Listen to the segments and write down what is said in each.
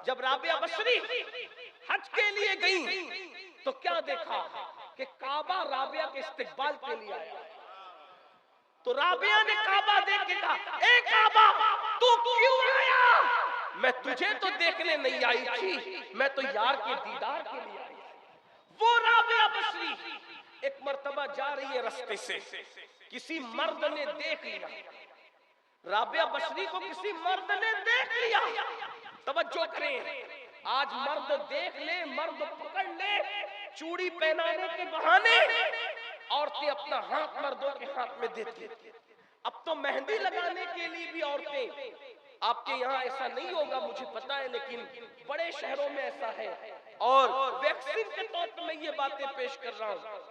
जब राबिया बसरी हज के लिए गई तो क्या देखा कि काबा राबिया के इस्तिकबाल के लिए आया। तो राबिया ने काबा देख के कहा, ए काबा तू क्यों आया? मैं तुझे तो देखने नहीं आई थी, मैं तो यार के दीदार के लिए आई थी। वो राबिया बसरी एक मर्तबा जा रही है रास्ते से, किसी मर्द ने देख लिया। राबिया बसरी को किसी मर्द ने देख लिया। तवज्जो करें, आज मर्द देख ले, मर्द पकड़ ले, चूड़ी पहनाने के बहाने औरतें अपना हाथ मर्दों के हाथ में देती। अब तो मेहंदी लगाने के लिए भी औरतें, आपके यहाँ ऐसा नहीं होगा मुझे पता है, लेकिन बड़े शहरों में ऐसा है। और वैक्सीन के तौर पर मैं ये बातें पेश कर रहा हूँ।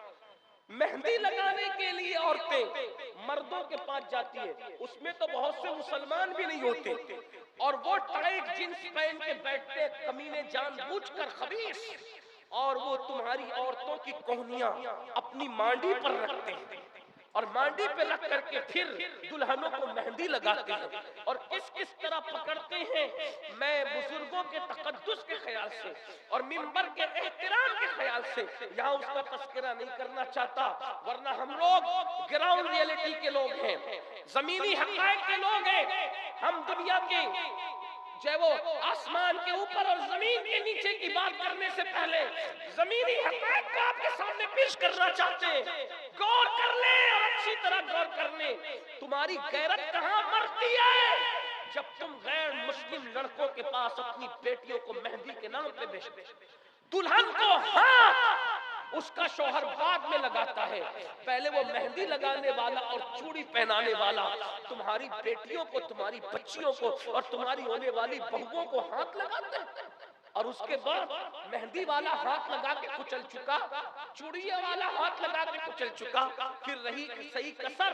मेहंदी लगाने के लिए औरतें मर्दों के पास जाती है, उसमें तो बहुत से मुसलमान भी नहीं होते, और वो टाइट जींस पहन के बैठते कमीने जानबूझकर खबीस, और वो तुम्हारी औरतों की कोहनियां अपनी मांडी पर रखते हैं और मांडी पे रख करके फिर दुल्हनों को मेहंदी लगाते हैं। और किस किस तरह पकड़ते हैं, मैं बुजुर्गों के तकद्दुस के ख्याल से और मिंबर के एहतराम के ख्याल से यहाँ उसका तस्करा नहीं करना चाहता, वरना हम लोग ग्राउंड रियलिटी के लोग हैं, जमीनी हक़ाइक़ के लोग हैं। हम दुनिया के जो वो आसमान के ऊपर और जमीन के नीचे की बात करने से पहले जमीनी हक़ाइक़ को आपके सामने पेश करना चाहते हैं। गौर कर ले और अच्छी तरह गौर कर ले, तुम्हारी गैरत कहाँ मरती है? जब तुम गैर मुस्लिम लड़कों के पास अपनी बेटियों को मेहंदी के नाम पे बेचते, दुल्हन को हाथ उसका शौहर बाद में लगाता है, पहले वो मेहंदी लगाने वाला और चूड़ी पहनाने वाला तुम्हारी बेटियों को, तुम्हारी बच्चियों को और तुम्हारी होने वाली बहुओं को हाथ लगाता है। और उसके बाद मेहंदी वाला हाथ लगा के कुचल चुका, चूड़िया वाला हाथ लगा के कुचल चुका, फिर रही सही कसर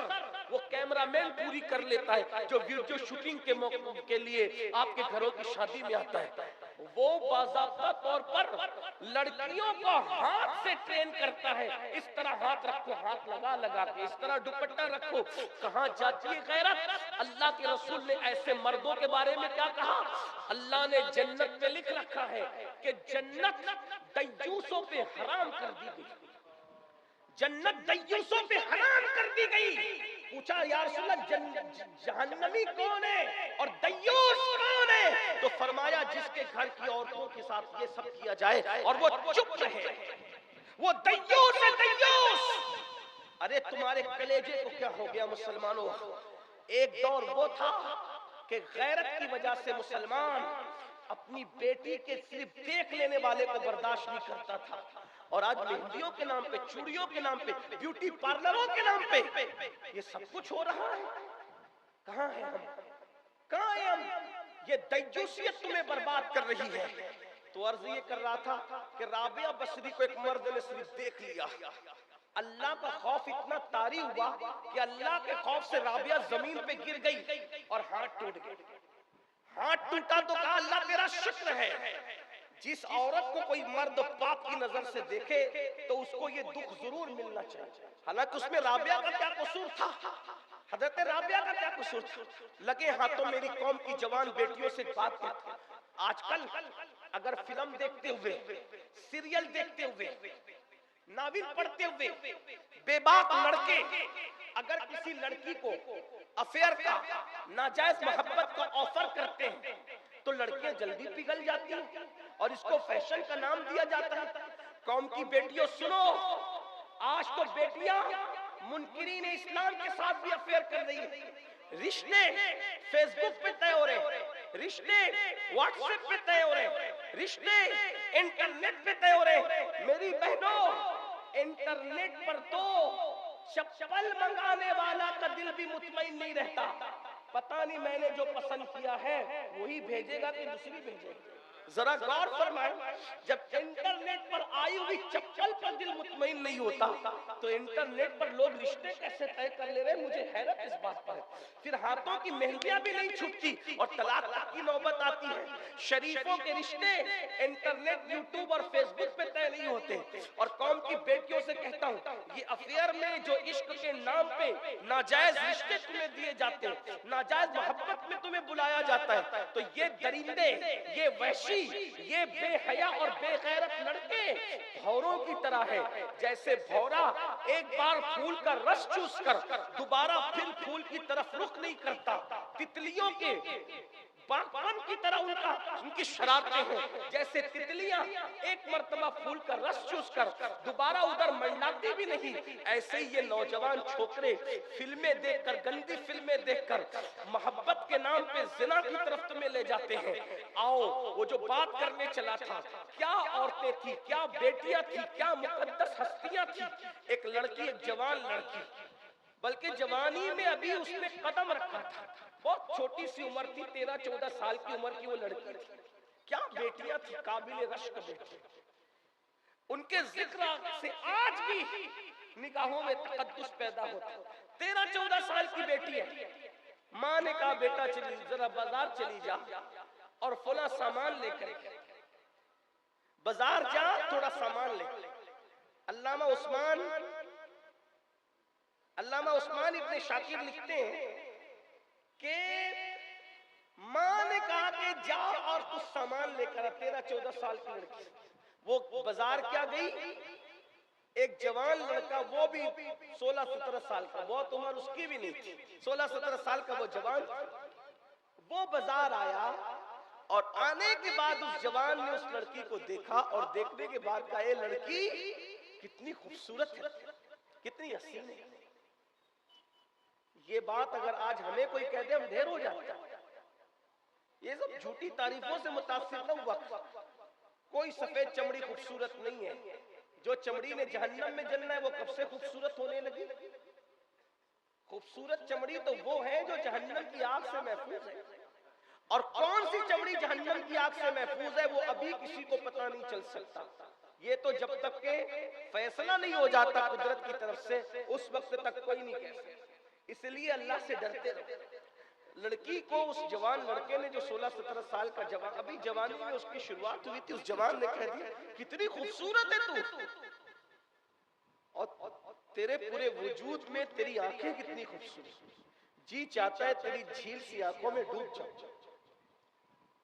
वो कैमरामैन पूरी कर लेता है जो वीडियो शूटिंग के मौके के लिए आपके घरों की शादी में आता है। वो बाज़ाब्ता तौर पर लड़कियों को हाथ से ट्रेन करता है, इस तरह हाथ रखो, हाथ लगा लगा के इस तरह दुपट्टा रखो। कहाँ जाती है गैरत? अल्लाह के रसूल ने ऐसे मर्दों के बारे में क्या कहा? अल्लाह ने जन्नत में लिख रखा है कि जन्नत दय्यूसों पे हराम कर दी गई, जन्नत दय्यूसों पे हराम कर दी गई। पूछा या रसूल अल्लाह जहन्नमी कौन है और दय्यूस कौन है? तो फरमाया जिसके घर की औरतों के साथ ये सब किया जाए और वो चुप रहे, वो दय्यूस है, दय्यूस। अरे तुम्हारे कलेजे को क्या हो गया मुसलमानों? एक दौर वो था कि गैरत की वजह से मुसलमान अपनी बेटी के सिर्फ देख लेने वाले को बर्दाश्त नहीं करता था, और आज मेहंदियों के नाम पे, चूड़ियों के नाम पे, ब्यूटी पार्लरों के नाम पे ये सब कुछ हो रहा है। कहाँ है हम? कहाँ है हम? ये दय्यूसियत तुम्हें बर्बाद कर रही है। तो अर्ज ये कर रहा था कि राबिया बसरी को एक मर्द ने सिर्फ देख लिया, अल्लाह का खौफ इतना तारी हुआ कि अल्लाह के खौफ से राबिया जमीन पे गिर गई और हाथ टूट गए। हाथ टूटा तो कहा अल्लाह तेरा शुक्र है। जिस औरत को कोई मर्द पाप की नजर से देखे तो उसको ये दुख जरूर मिलना चाहिए। हालांकि उसमें राबिया का क्या कसूर था? हजरत राबिया का क्या कसूर था? लगे हाथों मेरी कौम की जवान बेटियों से बात करते, आजकल अगर फिल्म देखते हुए, सीरियल देखते हुए, नाविल पढ़ते हुए बेबाक लड़के अगर किसी लड़की को अफेयर का, नाजायज मोहब्बत का ऑफर करते हैं तो लड़कियां जल्दी पिघल जाती हैं और इसको फैशन का नाम दिया जाता है। कौम की बेटियों सुनो, आज तो बेटियां मुनकिरीन इस्लाम के साथ भी अफेयर कर रही है। रिश्ते फेसबुक पे तय हो रहे, रिश्ते व्हाट्सएप पे तय हो रहे, रिश्ते इंटरनेट पे तय हो रहे। मेरी बहनों, इंटरनेट पर तो चप्पल मंगाने वाला का दिल भी मुतमईन नहीं रहता, पता नहीं मैंने जो पसंद किया है वही भेजेगा कि दूसरी भेजेगा। जरा गौर फरमाएं, जब इंटरनेट पर आई हुई चप्पल पर दिल मुतमईन नहीं होता तो इंटरनेट पर लोग रिश्ते कैसे तय कर ले रहे हैं? मुझे हैरत इस बात पर है। फिर हाथों की मेहंदियां भी नहीं छूटती और तलाक तक की नौबत आती है। शरीफों के रिश्ते इंटरनेट, यूट्यूब और फेसबुक पे तय नहीं होते। और कौम की बेटियों से कहता हूँ, ये अफेयर में जो इश्क के नाम पे नाजायज रिश्ते तुम्हें दिए जाते हैं, नाजायज मोहब्बत में तुम्हें बुलाया जाता है, तो ये दरिंदे, ये वहशी कुरैशी ये बेहया और बेगैरत लड़के भौरों की तरह है। जैसे भौरा एक बार फूल का रस चूस कर दोबारा फिर फूल की तरफ रुख नहीं करता, तितलियों के बागबान की तरह उनकी शरारतें हैं। जैसे तितलियां एक मर्तबा फूल का रस चूस कर दोबारा उधर मंडलाती भी नहीं, ऐसे ही ये नौजवान छोकरे फिल्में देखकर, गंदी फिल्में देखकर मोहब्बत के नाम पे जिना की तरफ तुम्हें ले जाते हैं। आओ, वो जो बात करने चला था, क्या औरतें थी, क्या बेटियां थी, क्या मुकद्दस हस्तियां थी। एक लड़की, एक जवान लड़की, बल्कि जवानी में अभी उसने कदम रखा था, बहुत छोटी सी उम्र थी, 13-14 साल की उम्र की वो लड़की थी। क्या बेटियां थी, काबिल रश्क बेटी। उनके जिक्र से आज भी निगाहों में तकद्दुस पैदा होता। 13-14 साल की बेटी है। माँ ने कहा, बेटा चली जरा बाजार चली जा और फला सामान लेकर, बाजार जा थोड़ा सामान ले। अल्लामा उस्मान इब्ने शाकिर लिखते हैं कि माँ ने कहा कि जा और कुछ सामान लेकर आ। 13-14 साल की लड़की वो बाजार क्या गई। एक जवान लड़का, वो भी 16-17 साल का, बहुत उम्र उसकी भी नहीं थी, 16-17 साल का वो जवान, वो बाजार आया और आने के बाद उस जवान ने उस लड़की को देखा और देखने के बाद कहा, ये लड़की कितनी खूबसूरत है, कितनी हसीन है। ये बात अगर आज हमें कोई कह दे, हम ढेर हो जाता है। ये सब झूठी तारीफों से मुतासिर न हुआ। कोई सफेद चमड़ी खूबसूरत नहीं है। जो चमड़ी ने जहन्नम में जलना है वो कब से खूबसूरत होने लगी। खूबसूरत चमड़ी तो वो है जो जहन्नम की आग से महफूज है, और कौन सी चमड़ी जहन्नम की आग से महफूज है वो अभी किसी को पता नहीं चल सकता। ये तो जब तक के फैसला नहीं हो जाता कुदरत की तरफ से, उस वक्त तक कोई नहीं कह सकता। इसलिए अल्लाह से डरते रहो। लड़की को, उस जवान लड़के ने जो 16-17 साल का जवान, अभी जवानी में उसकी शुरुआत हुई थी, उस जवान ने कह दिया, कितनी खूबसूरत है तू, और तेरे पूरे वजूद में तेरी आंखें कितनी खूबसूरत, जी चाहता है तेरी झील सी आंखों में डूब जाऊं।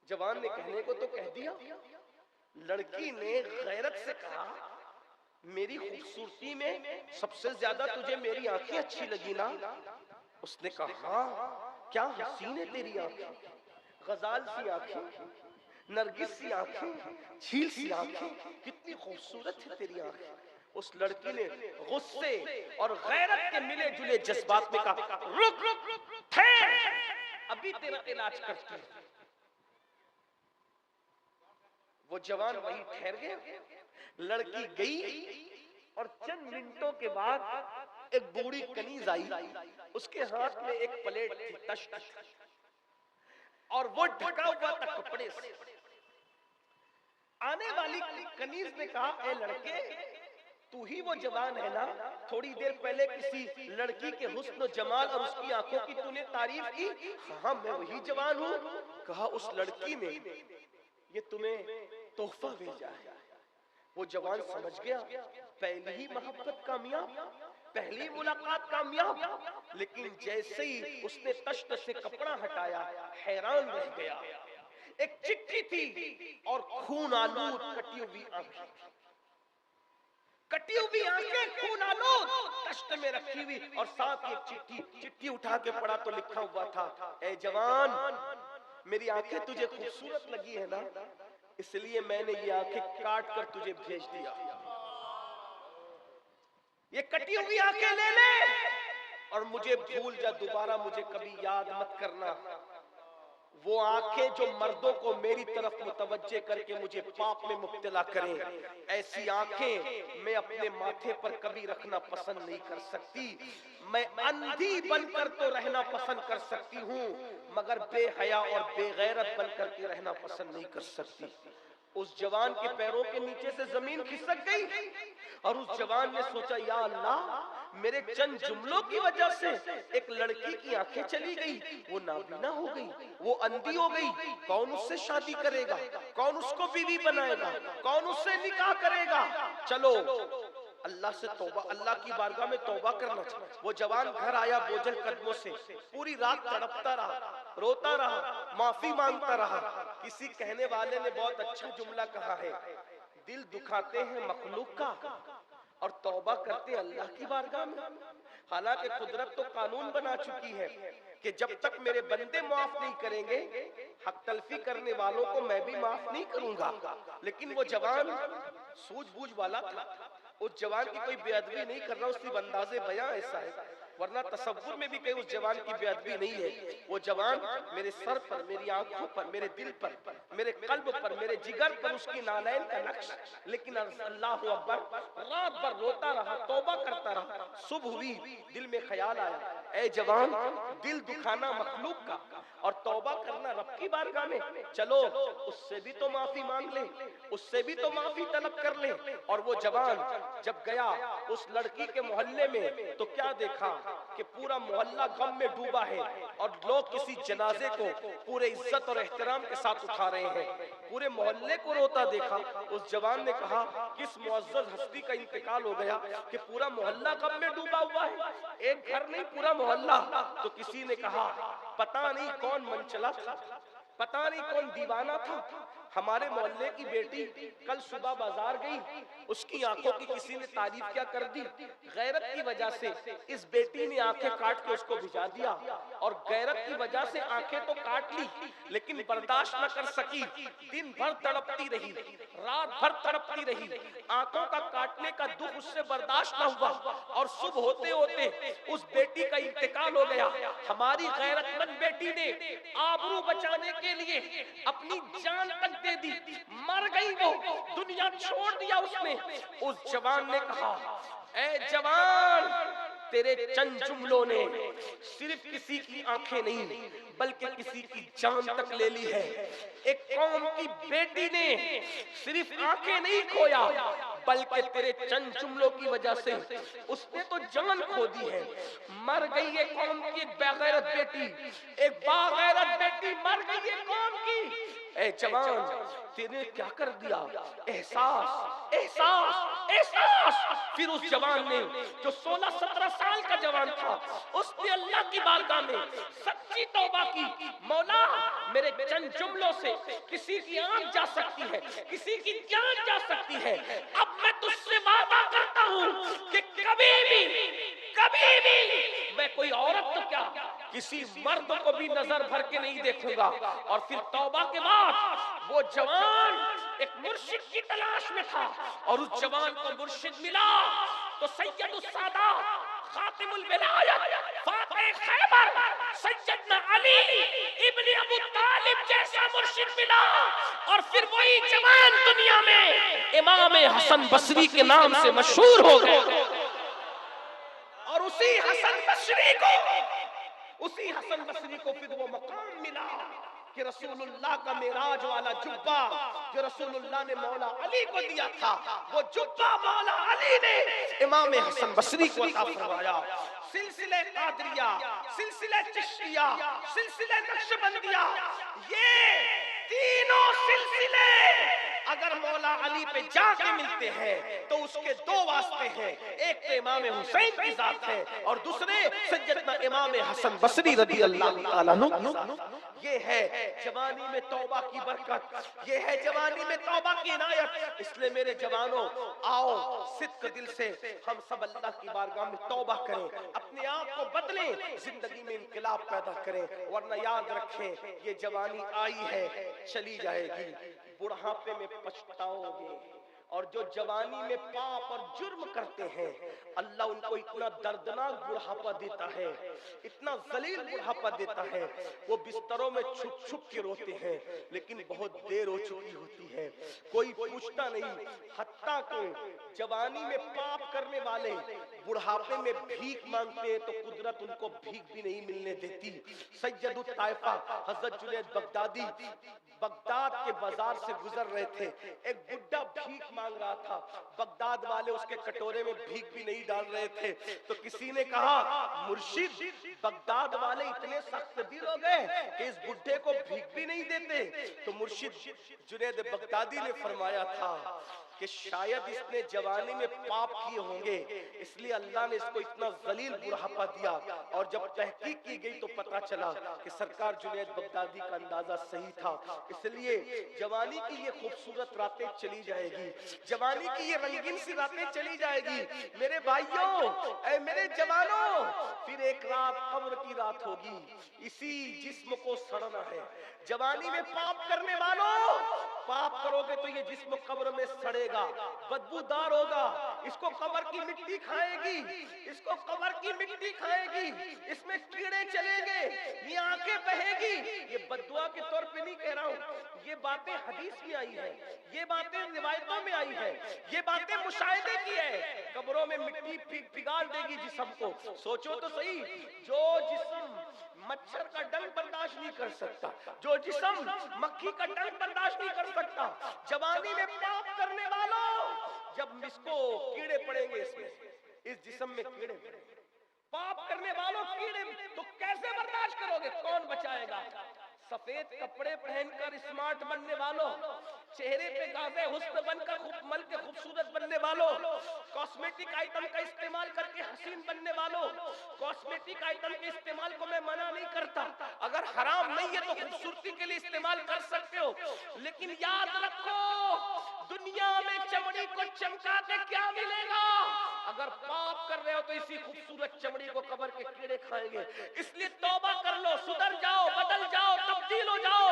जवान ने कहने को तो कह दिया। लड़की ने गैरत से कहा, मेरी खूबसूरती में सबसे ज्यादा तुझे मेरी आंखें अच्छी लगी ना। उसने कहा, हाँ, क्या हसीन है तेरी आंखें, गजाल सी आंखें, नरगिस सी आंखें, झील सी आंखें, कितनी खूबसूरत है तेरी आंखें। उस लड़की ने गुस्से और गैरत के मिले जुले जज्बात में कहा, रुक रुक रुक, ठहर, अभी तेरा इलाज करती हूं। वो जवान वहीं ठहर गया। लड़की गई और चंद मिनटों के बाद एक बूढ़ी कनीज आई, उसके हाथ में एक प्लेट थी, तश्त, और वो ढका हुआ था कपड़े से। आने वाली कनीज ने कहा, ए लड़के, तू ही वो जवान है ना, थोड़ी देर पहले किसी लड़की के हुस्न जमाल और उसकी आंखों की तूने तारीफ की। हाँ, मैं वही जवान हूँ। कहा, उस लड़की ने ये तुम्हें तोहफा भेजा है। वो जवान समझ गया, पहली ही मोहब्बत कामयाब, पहली मुलाकात कामयाब। लेकिन जैसे ही उसने तश्त से कपड़ा हटाया, हैरान रह गया। एक चिट्ठी थी और खून आलूद कटी हुई आंखें, कटी हुई आंखें, खून आलूद तश्त में रखी हुई, और साथ एक चिट्ठी उठा के पढ़ा तो लिखा हुआ था, ए जवान, मेरी आंखें तुझे खूबसूरत लगी है ना, इसलिए मैंने ये आंखें काट कर तुझे भेज दिया। ये कटी हुई आंखें ले ले और मुझे भूल जा, दोबारा मुझे कभी याद मत करना। वो आंखें जो मर्दों को मेरी तरफ मुतवज्जे करके मुझे पाप में मुब्तला करें, ऐसी आंखें मैं अपने माथे पर कभी रखना पसंद नहीं कर सकती। मैं अंधी बनकर तो रहना पसंद कर सकती हूँ, मगर बेहया और बेगैरत बनकर के रहना पसंद नहीं कर सकती। उस जवान के पैरों के नीचे से जमीन खिसक गई और उस जवान ने सोचा, या अल्लाह, मेरे चंद जुमलों की वजह से एक लड़की की आंखें चली गई, वो नाबीना हो गई, वो अंधी हो गई। कौन उससे शादी करेगा, कौन उसको बीवी बनाएगा, कौन उससे निकाह करेगा। चलो अल्लाह से तौबा, अल्लाह की बारगाह में तौबा करना चाहिए। वो जवान घर आया बोझल कदमों से, पूरी रात तड़पता रहा। रोता रहा, माफी मांगता रहा। किसी कहने वाले ने बहुत अच्छा जुमला कहा है, दिल दुखाते हैं मखलूक का और तौबा करते हैं अल्लाह की बारगाह में। हालांकि कुदरत तो कानून बना चुकी है कि जब तक मेरे बंदे माफ नहीं करेंगे, हक तलफी करने वालों को मैं भी माफ नहीं करूंगा। लेकिन वो जवान सूझबूझ वाला था, उस जवान की कोई बेअदबी नहीं कर रहा, उसकी अंदाज़े बयां ऐसा है, वरना तसव्वुर में भी कहीं उस जवान की बेअदबी नहीं है। वो जवान मेरे सर पर, मेरी आंखों पर, मेरे दिल पर, मेरे कल्ब पर, मेरे जिगर पर उसकी नालैन का नक्श। लेकिन अल्लाह अकबर, रात भर रोता रहा, तौबा करता रहा। सुबह हुई, दिल में ख्याल आया, ए जवान, दिल दुखाना मखलूक का और तौबा करना रब की बारगाह में, चलो उससे भी तो माफी मांग ले, उससे भी तो माफी तलब कर ले। और वो जवान जब गया उस लड़की के मोहल्ले में, तो क्या देखा कि पूरा मोहल्ला गम में डूबा है और लोग किसी जनाजे को पूरे इज्जत और एहतराम के साथ उठा रहे हैं। पूरे मोहल्ले को रोता देखा। उस जवान ने कहा, किस मुअज्जज हस्ती का इंतकाल हो गया कि पूरा मोहल्ला गम में डूबा हुआ है, एक घर नहीं पूरा मोहल्ला। तो किसी ने कहा, पता नहीं कौन मनचला था, पता नहीं कौन दीवाना था, हमारे मोहल्ले की बेटी कल सुबह बाजार गई, उसकी आंखों की किसी ने तारीफ क्या कर दी, गैरत की वजह से इस बेटी ने आंखें काट के उसको भिजा दिया। और गैरत की वजह से आंखें तो काट ली, लेकिन बर्दाश्त न कर सकी, दिन भर तड़पती रही, रात भर तड़पती रही, आंखों का काटने का दुख उससे बर्दाश्त न हुआ और सुबह होते होते उस बेटी का इंतकाल हो गया। हमारी गैरतमंद बेटी ने आबरू बचाने के लिए अपनी जान तक दे दी, मर गई वो, दुनिया छोड़ दिया उसने। उस जवान ने कहा, ए जवान, तेरे चंद जुमलों ने सिर्फ किसी की आंखें नहीं बल्कि किसी की जान तक ले ली है। एक कौम की बेटी ने सिर्फ आंखें नहीं खोया बल्कि तेरे चंद जुमलों की वजह से उसने तो जान खो दी है। मर गई एक कौम की एक बेगैरत बेटी, एक बागैरत बेटी मर गई एक कौम की। ए जवान, तेने क्या कर दिया? एहसास, एहसास, एहसास। फिर उस जवान ने, जो 16-17 साल का जवान था, उसने अल्लाह की बारगाह में सच्ची तौबा की, मौला मेरे चंद जुमलों से किसी की आंख जा सकती है, किसी की जान जा सकती है। अब मैं तुझसे वादा करता हूँ कि कभी भी मैं कोई औरत तो क्या किसी मर्द को भी नजर भर के नहीं देखूंगा। और फिर तौबा के बाद वो जवान एक मुर्शिद की तलाश में था और उस जवान को मुर्शिद मिला तो सैयदुस सादात, खातिमुल विलायत, फातिह खैबर, सैयदना अली इब्न अबू तालिब जैसा मुर्शिद मिला। और फिर वही जवान दुनिया में इमाम हसन बसरी के नाम से मशहूर हो गए। और उसी हसन बसरी को फिर वो मकाम मिला कि रसूलुल्लाह का मेराज वाला जुब्बा जो रसूलुल्लाह ने मौला अली को दिया था, वो जुब्बा मौला अली ने इमाम हसन बसरी को अता फरमाया। सिलसिले कादरिया, सिलसिले चिश्तिया, सिलसिले नक्शबंदिया, ये तीनों सिलसिले अगर मौला अली पे जाके मिलते हैं तो उसके दो वास्ते हैं, एक तो इमाम हुसैन की जात है और दूसरे सैयदना इमाम हसन बसरी रज़ी अल्लाह ताला अन्हु। ये है जवानी में तौबा की बरकत, ये है जवानी में तौबा की इनायत। इसलिए मेरे जवानों, आओ सिद्क दिल से हम सब अल्लाह की बारगाह में तौबा करें, अपने आप को बदलें, जिंदगी में इनकलाब पैदा करें। वरना याद रखें, ये जवानी आई है चली जाएगी, बुढ़ापे में पछताओगे। और जो जवानी में पाप और जुर्म करते हैं, अल्लाह उनको इतना दर्दनाक बुढ़ापा देता है, इतना जलील बुढ़ापा देता है, वो बिस्तरों में छुप छुप के रोते हैं, लेकिन बहुत देर हो चुकी होती है, कोई पूछता नहीं। हत्ता के जवानी में पाप करने वाले बुढ़ापे में भीख मांगते हैं तो कुदरत उनको भीख भी नहीं मिलने देती। सैयदुत ताइफा हजरत जुनैद बगदादी बगदाद के बाजार से गुजर रहे थे, एक बुड्ढा भीख मांग रहा था, बगदाद वाले उसके कटोरे में भीख भी नहीं डाल रहे थे। तो किसी ने कहा, मुर्शिद, बगदाद वाले इतने सख्त दिल हो गए कि इस बुड्ढे को भीख भी नहीं देते। तो मुर्शिद जुनैद बगदादी ने फरमाया था, कि शायद इसने जवानी में पाप किए होंगे, इसलिए अल्लाह ने इसको इतना जलील बुढ़ापा दिया। और जब तहकीक की गई तो पता चला कि सरकार जुनैद बगदादी का अंदाजा सही था। इसलिए जवानी की ये खूबसूरत रातें चली जाएगी, जवानी की ये रंगीन सी रातें चली जाएगी। मेरे भाइयों, ऐ मेरे जवानों, फिर एक रात कब्र की रात होगी। इसी जिस्म को सड़ना है। जवानी में पाप करने वालों, पाप करोगे तो ये जिस्म कब्र में सड़ेगा, बदबूदार होगा, इसको कब्र की मिट्टी खाएगी, इसको कब्र की मिट्टी खाएगी, इसमें कीड़े चलेंगे, ये आंखें बहेगी। ये बद्दुआ के तौर पे नहीं कह रहा हूं, ये बातें हदीस में आई है, ये बातें रिवायतों में आई है, ये बातें मुशाहिदे की है। कब्रों में मिट्टी पिघाल देगी जिस्म को। सोचो तो सही, जो जिस्म मच्छर का डंक बर्दाश्त नहीं कर सकता, जो जिस्म मक्खी का डंक बर्दाश्त नहीं कर सकता, जवानी में पाप करने वालों, जब इसको कीड़े पड़ेंगे, इसमें इस जिस्म में कीड़े पड़ेंगे, पाप करने वालों कीड़े, तो कैसे बर्दाश्त करोगे? कौन बचाएगा? सफेद कपड़े पहनकर स्मार्ट बनने वालों, चेहरे पे गाज़े हुस्न बनकर मल के खूबसूरत बनने वालों, कॉस्मेटिक आइटम का इस्तेमाल करके हसीन बनने वालों, कॉस्मेटिक आइटम के इस्तेमाल को मैं मना नहीं करता, अगर हराम नहीं है तो खूबसूरती के लिए इस्तेमाल कर सकते हो, लेकिन याद रखो दुनिया में चमड़ी को चमका के क्या मिलेगा? अगर पाप कर रहे हो तो इसी खूबसूरत चमड़ी को कब्र के कीड़े खाएंगे। इसलिए तौबा कर लो, सुधर जाओ, बदल जाओ, तब्दील हो जाओ,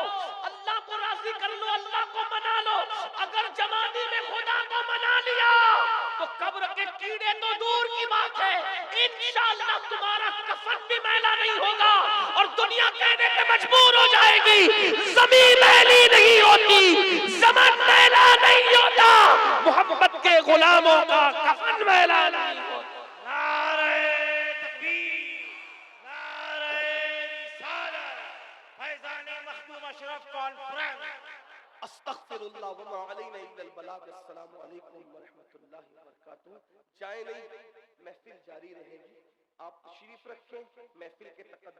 अल्लाह को राजी कर लो, अल्लाह को मना लो। अगर जवानी में खुदा को मना लिया तो कब्र के कीड़े तो दूर की बात है, इंशाअल्लाह तुम्हारा कफन भी मैला नहीं होगा और दुनिया कहने पे मजबूर हो जाएगी जमीन मैली नहीं होती, ज़मान मैला नहीं होता, मोहब्बत के गुलामों का कफन मैला नहीं होता। नारे तकबीर, नारे रिसालत, फैज़ान मखदूम अशरफ कॉन्फ्रेंस। अस्तगफिरुल्लाह व मा अलैना इल्लल बलाग। अस्सलामु अलैकुम व रहमतुल्लाहि व बरकातुहू। जाए नहीं, महफिल जारी रहेगी, आप तशरीफ रखें, महफिल के तकद्दुम